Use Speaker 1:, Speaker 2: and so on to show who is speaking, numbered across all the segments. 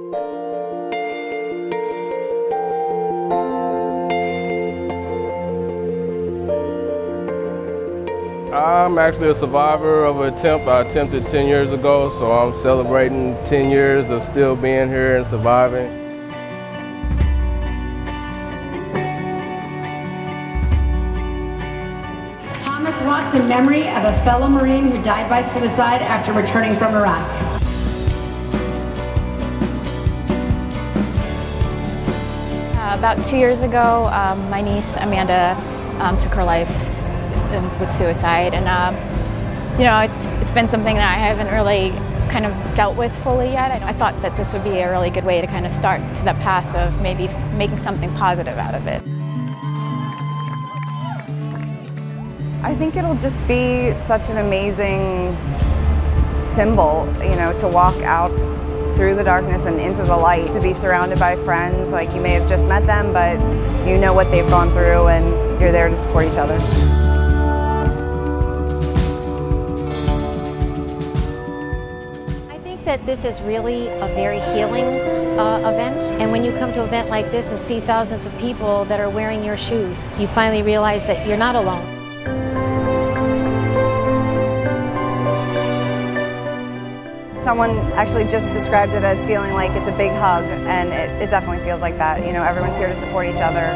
Speaker 1: I'm actually a survivor of an attempt. I attempted 10 years ago, so I'm celebrating 10 years of still being here and surviving.
Speaker 2: Thomas walks in memory of a fellow Marine who died by suicide after returning from Iraq.
Speaker 3: About 2 years ago, my niece Amanda took her life with suicide, and you know, it's been something that I haven't really kind of dealt with fully yet. I thought that this would be a really good way to kind of start to the path of maybe making something positive out of it.
Speaker 4: I think it'll just be such an amazing symbol, you know, to walk out through the darkness and into the light, to be surrounded by friends. Like, you may have just met them, but you know what they've gone through and you're there to support each other.
Speaker 5: I think that this is really a very healing event, and when you come to an event like this and see thousands of people that are wearing your shoes, you finally realize that you're not alone.
Speaker 4: Someone actually just described it as feeling like it's a big hug, and it definitely feels like that. You know, everyone's here to support each other.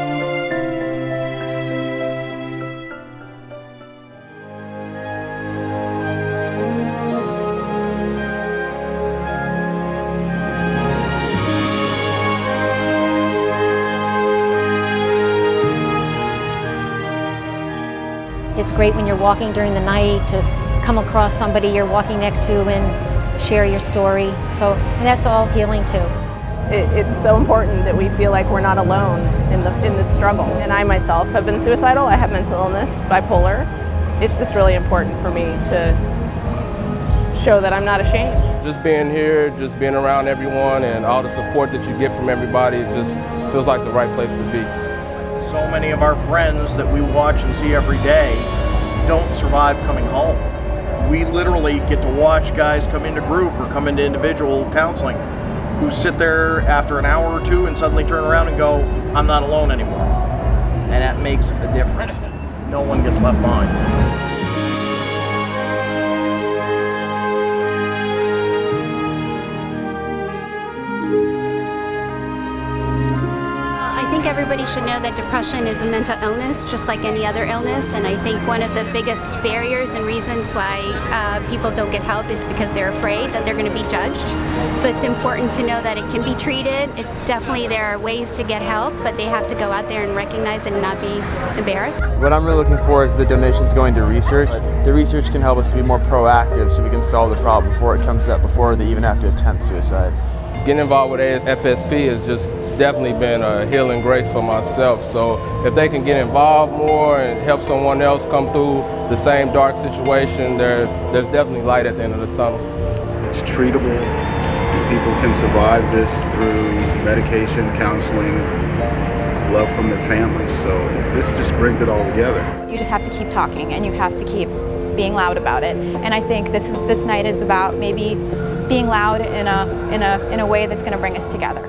Speaker 5: It's great when you're walking during the night to come across somebody you're walking next to and share your story. So that's all healing too.
Speaker 6: It's so important that we feel like we're not alone in this struggle. And I myself have been suicidal. I have mental illness, bipolar. It's just really important for me to show that I'm not ashamed.
Speaker 1: Just being here, just being around everyone and all the support that you get from everybody, it just feels like the right place to be.
Speaker 7: So many of our friends that we watch and see every day don't survive coming home. We literally get to watch guys come into group or come into individual counseling who sit there after an hour or two and suddenly turn around and go, I'm not alone anymore. And that makes a difference. No one gets left behind.
Speaker 8: I think everybody should know that depression is a mental illness, just like any other illness, and I think one of the biggest barriers and reasons why people don't get help is because they're afraid that they're going to be judged. So it's important to know that it can be treated. It's definitely, there are ways to get help, but they have to go out there and recognize it and not be embarrassed.
Speaker 9: What I'm really looking for is the donations going to research. The research can help us to be more proactive so we can solve the problem before it comes up, before they even have to attempt suicide.
Speaker 1: Getting involved with AFSP has just definitely been a healing grace for myself. So if they can get involved more and help someone else come through the same dark situation, there's definitely light at the end of the tunnel.
Speaker 10: It's treatable. People can survive this through medication, counseling, love from their families. So this just brings it all together.
Speaker 3: You just have to keep talking, and you have to keep being loud about it. And I think this night is about maybe being loud in a way that's going to bring us together.